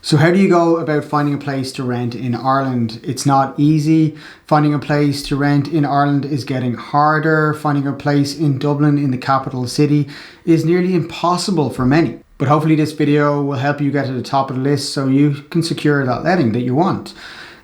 So how do you go about finding a place to rent in Ireland? It's not easy. Finding a place to rent in Ireland is getting harder. Finding a place in Dublin, in the capital city, is nearly impossible for many. But hopefully this video will help you get to the top of the list so you can secure that letting that you want.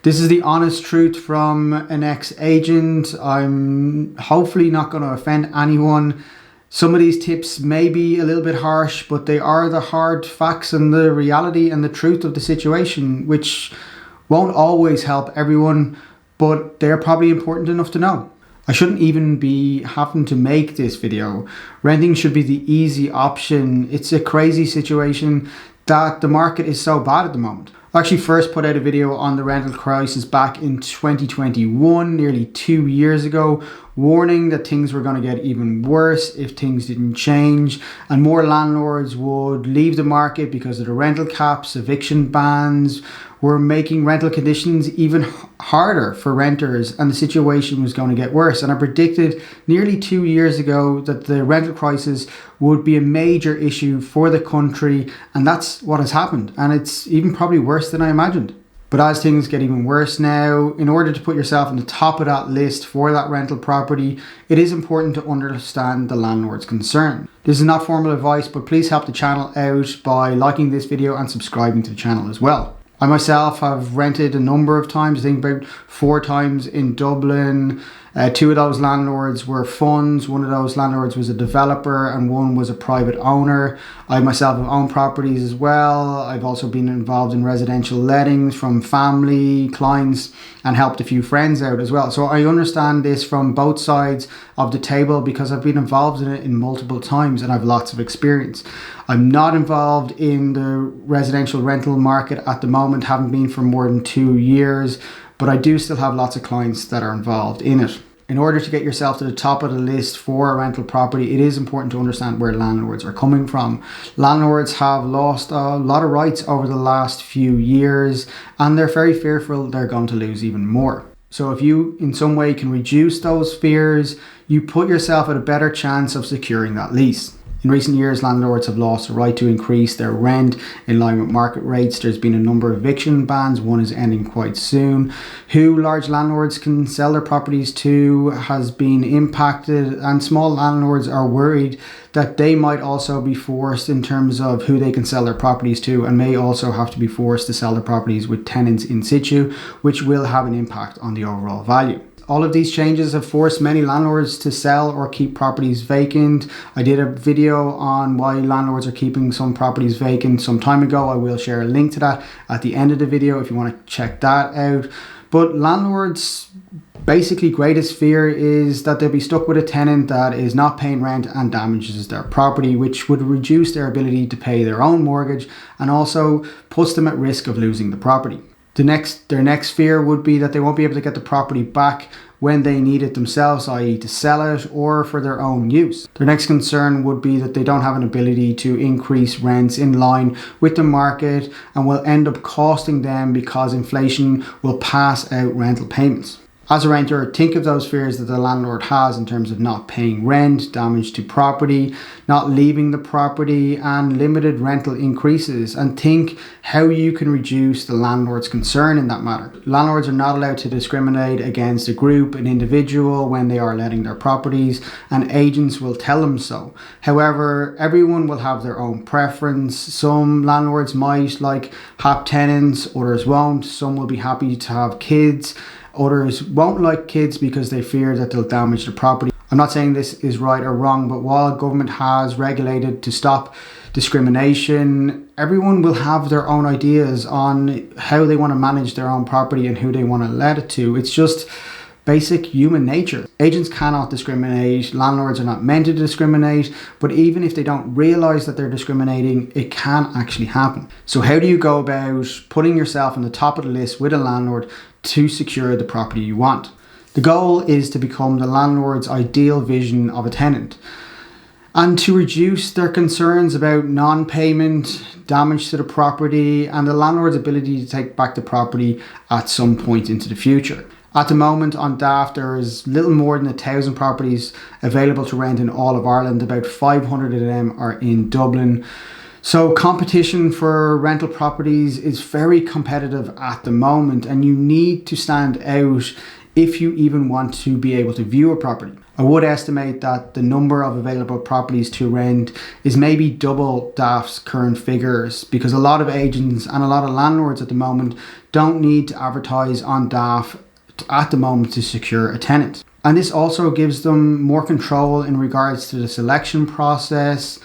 This is the honest truth from an ex-agent. I'm hopefully not going to offend anyone. Some of these tips may be a little bit harsh, but they are the hard facts and the reality and the truth of the situation, which won't always help everyone, but they're probably important enough to know. I shouldn't even be having to make this video. Renting should be the easy option. It's a crazy situation that the market is so bad at the moment. I actually first put out a video on the rental crisis back in 2021, nearly 2 years ago, warning that things were going to get even worse if things didn't change, and more landlords would leave the market because of the rental caps. Eviction bans were making rental conditions even harder for renters, and the situation was going to get worse. And I predicted nearly 2 years ago that the rental crisis would be a major issue for the country, and that's what has happened, and it's even probably worse than I imagined. But as things get even worse now, in order to put yourself on the top of that list for that rental property, it is important to understand the landlord's concern. This is not formal advice, but please help the channel out by liking this video and subscribing to the channel as well. I myself have rented a number of times, I think about 4 times in Dublin. 2 of those landlords were funds, 1 of those landlords was a developer, and 1 was a private owner. I myself have owned properties as well. I've also been involved in residential lettings from family, clients, and helped a few friends out as well. So I understand this from both sides of the table because I've been involved in it in multiple times and I've lots of experience. I'm not involved in the residential rental market at the moment, haven't been for more than 2 years, but I do still have lots of clients that are involved in it. In order to get yourself to the top of the list for a rental property, it is important to understand where landlords are coming from. Landlords have lost a lot of rights over the last few years, and they're very fearful they're going to lose even more. So if you in some way can reduce those fears, you put yourself at a better chance of securing that lease. In recent years, landlords have lost the right to increase their rent in line with market rates. There's been a number of eviction bans. One is ending quite soon. Who large landlords can sell their properties to has been impacted, and small landlords are worried that they might also be forced in terms of who they can sell their properties to, and may also have to be forced to sell their properties with tenants in situ, which will have an impact on the overall value. All of these changes have forced many landlords to sell or keep properties vacant. I did a video on why landlords are keeping some properties vacant some time ago. I will share a link to that at the end of the video if you want to check that out. But landlords' basically greatest fear is that they'll be stuck with a tenant that is not paying rent and damages their property, which would reduce their ability to pay their own mortgage and also puts them at risk of losing the property. Their next fear would be that they won't be able to get the property back when they need it themselves, i.e. to sell it or for their own use. Their next concern would be that they don't have an ability to increase rents in line with the market and will end up costing them because inflation will pass out rental payments. As a renter, think of those fears that the landlord has in terms of not paying rent, damage to property, not leaving the property, and limited rental increases, and think how you can reduce the landlord's concern in that matter. Landlords are not allowed to discriminate against a group, an individual, when they are letting their properties, and agents will tell them so. However, everyone will have their own preference. Some landlords might like have tenants, others won't. Some will be happy to have kids. Others won't like kids because they fear that they'll damage the property. I'm not saying this is right or wrong, but while government has regulated to stop discrimination, everyone will have their own ideas on how they want to manage their own property and who they want to let it to. It's just basic human nature. Agents cannot discriminate, landlords are not meant to discriminate, but even if they don't realize that they're discriminating, it can actually happen. So how do you go about putting yourself on the top of the list with a landlord to secure the property you want? The goal is to become the landlord's ideal vision of a tenant and to reduce their concerns about non-payment, damage to the property, and the landlord's ability to take back the property at some point into the future. At the moment on Daft, there is little more than 1,000 properties available to rent in all of Ireland. About 500 of them are in Dublin. So competition for rental properties is very competitive at the moment, and you need to stand out if you even want to be able to view a property. I would estimate that the number of available properties to rent is maybe double DAF's current figures, because a lot of agents and a lot of landlords at the moment don't need to advertise on DAF at the moment to secure a tenant. And this also gives them more control in regards to the selection process.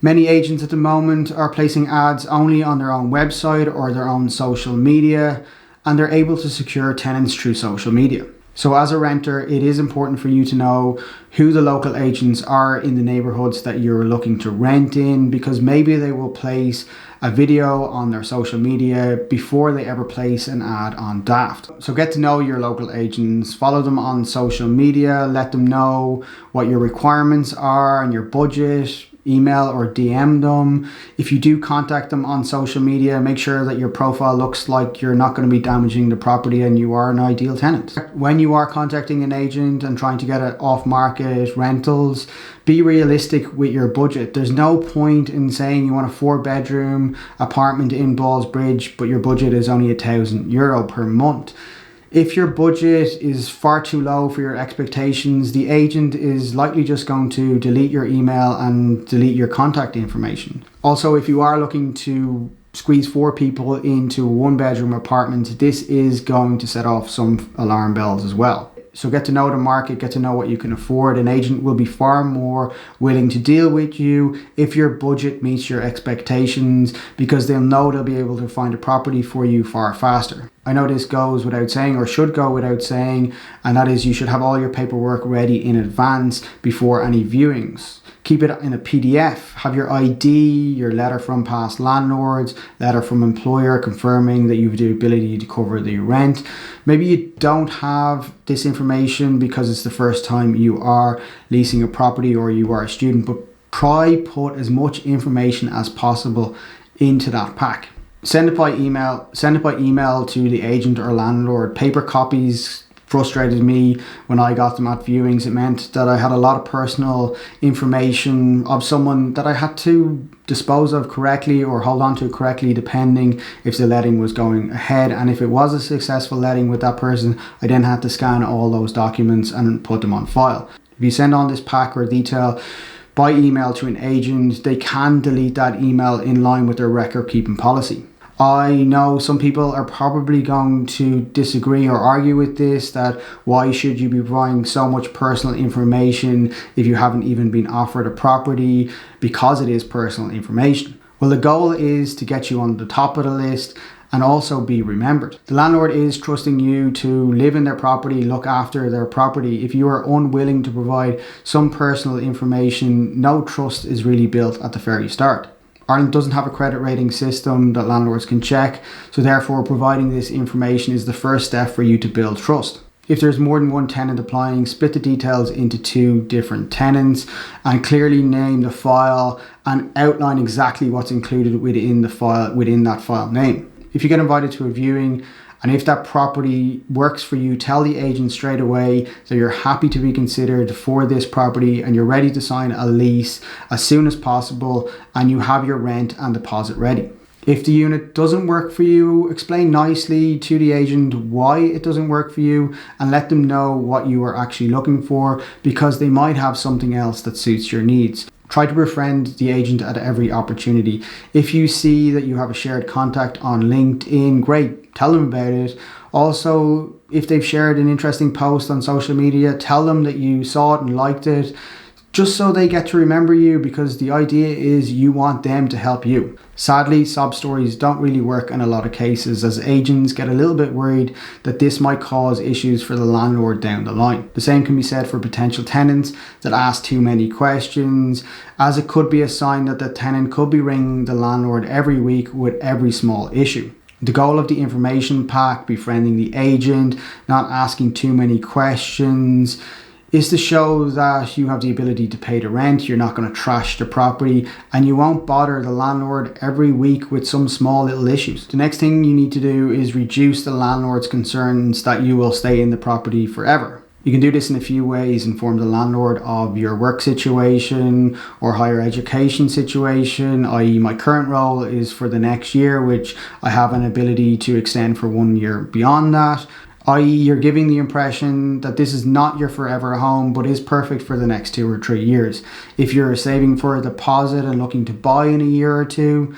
Many agents at the moment are placing ads only on their own website or their own social media, and they're able to secure tenants through social media. So as a renter, it is important for you to know who the local agents are in the neighborhoods that you're looking to rent in, because maybe they will place a video on their social media before they ever place an ad on Daft. So get to know your local agents, follow them on social media, let them know what your requirements are and your budget. Email or DM them. If you do contact them on social media, make sure that your profile looks like you're not going to be damaging the property and you are an ideal tenant. When you are contacting an agent and trying to get it off-market rentals, be realistic with your budget. There's no point in saying you want a 4-bedroom apartment in Ballsbridge, but your budget is only €1,000 per month. If your budget is far too low for your expectations, the agent is likely just going to delete your email and delete your contact information. Also, if you are looking to squeeze 4 people into a 1-bedroom apartment, this is going to set off some alarm bells as well. So get to know the market, get to know what you can afford. An agent will be far more willing to deal with you if your budget meets your expectations, because they'll know they'll be able to find a property for you far faster. I know this goes without saying, or should go without saying, and that is you should have all your paperwork ready in advance before any viewings. Keep it in a PDF. Have your ID, your letter from past landlords, letter from employer confirming that you have the ability to cover the rent. Maybe you don't have this information because it's the first time you are leasing a property or you are a student, but try put as much information as possible into that pack. Send it by email to the agent or landlord. Paper copies frustrated me when I got them at viewings. It meant that I had a lot of personal information of someone that I had to dispose of correctly or hold on to correctly, depending if the letting was going ahead. And if it was a successful letting with that person, I then had to scan all those documents and put them on file. If you send on this pack or detail by email to an agent, they can delete that email in line with their record keeping policy. I know some people are probably going to disagree or argue with this, that why should you be providing so much personal information if you haven't even been offered a property, because it is personal information. Well, the goal is to get you on the top of the list and also be remembered. The landlord is trusting you to live in their property, look after their property. If you are unwilling to provide some personal information, no trust is really built at the very start. Ireland doesn't have a credit rating system that landlords can check, so therefore providing this information is the first step for you to build trust. If there's more than one tenant applying, split the details into 2 different tenants and clearly name the file and outline exactly what's included within the file, within that file name. If you get invited to a viewing, and if that property works for you, tell the agent straight away that you're happy to be considered for this property and you're ready to sign a lease as soon as possible, and you have your rent and deposit ready. If the unit doesn't work for you, explain nicely to the agent why it doesn't work for you and let them know what you are actually looking for, because they might have something else that suits your needs. Try to befriend the agent at every opportunity. If you see that you have a shared contact on LinkedIn, great, tell them about it. Also, if they've shared an interesting post on social media, tell them that you saw it and liked it, just so they get to remember you, because the idea is you want them to help you. Sadly, sob stories don't really work in a lot of cases, as agents get a little bit worried that this might cause issues for the landlord down the line. The same can be said for potential tenants that ask too many questions, as it could be a sign that the tenant could be ringing the landlord every week with every small issue. The goal of the information pack, befriending the agent, not asking too many questions, is to show that you have the ability to pay the rent, you're not going to trash the property, and you won't bother the landlord every week with some small little issues. The next thing you need to do is reduce the landlord's concerns that you will stay in the property forever. You can do this in a few ways: inform the landlord of your work situation or higher education situation, i.e. my current role is for the next year, which I have an ability to extend for 1 year beyond that. I.e. you're giving the impression that this is not your forever home, but is perfect for the next 2 or 3 years. If you're saving for a deposit and looking to buy in a year or two,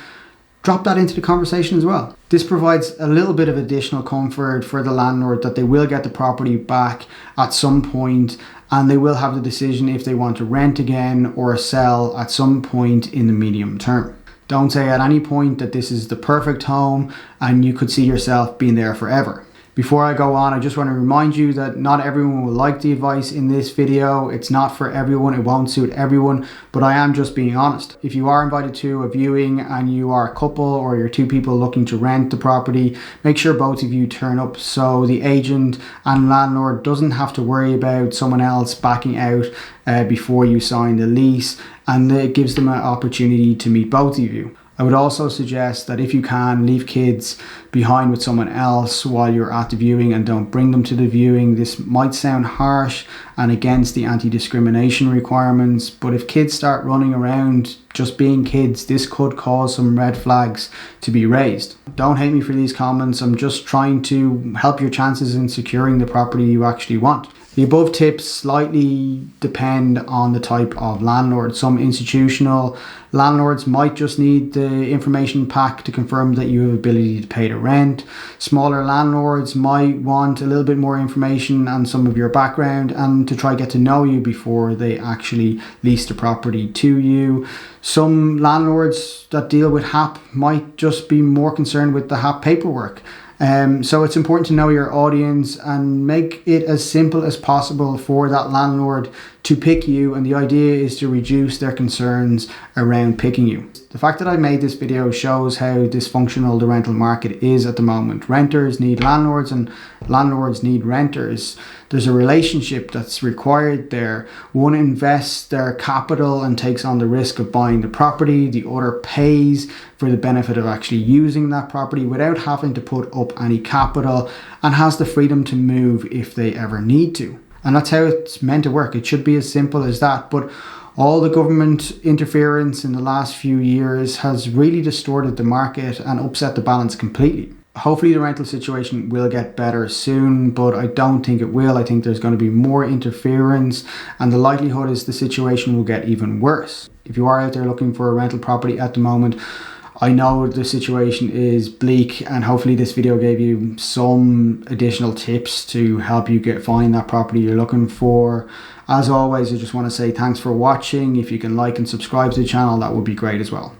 drop that into the conversation as well. This provides a little bit of additional comfort for the landlord that they will get the property back at some point, and they will have the decision if they want to rent again or sell at some point in the medium term. Don't say at any point that this is the perfect home and you could see yourself being there forever. Before I go on, I just want to remind you that not everyone will like the advice in this video. It's not for everyone, it won't suit everyone, but I am just being honest. If you are invited to a viewing and you are a couple or you're 2 people looking to rent the property, make sure both of you turn up so the agent and landlord doesn't have to worry about someone else backing out before you sign the lease, and it gives them an opportunity to meet both of you. I would also suggest that if you can, leave kids behind with someone else while you're at the viewing and don't bring them to the viewing. This might sound harsh and against the anti-discrimination requirements, but if kids start running around just being kids, this could cause some red flags to be raised. Don't hate me for these comments. I'm just trying to help your chances in securing the property you actually want. The above tips slightly depend on the type of landlord. Some institutional landlords might just need the information pack to confirm that you have ability to pay the rent. Smaller landlords might want a little bit more information on some of your background and to try get to know you before they actually lease the property to you. Some landlords that deal with HAP might just be more concerned with the HAP paperwork. So it's important to know your audience and make it as simple as possible for that landlord to pick you, and the idea is to reduce their concerns around picking you. The fact that I made this video shows how dysfunctional the rental market is at the moment. Renters need landlords and landlords need renters. There's a relationship that's required there. One invests their capital and takes on the risk of buying the property. The other pays for the benefit of actually using that property without having to put up any capital, and has the freedom to move if they ever need to. And that's how it's meant to work. It should be as simple as that. But all the government interference in the last few years has really distorted the market and upset the balance completely. Hopefully the rental situation will get better soon, but I don't think it will. I think there's going to be more interference, and the likelihood is the situation will get even worse. If you are out there looking for a rental property at the moment, I know the situation is bleak, and hopefully this video gave you some additional tips to help you find that property you're looking for. As always, I just want to say thanks for watching. If you can like and subscribe to the channel, that would be great as well.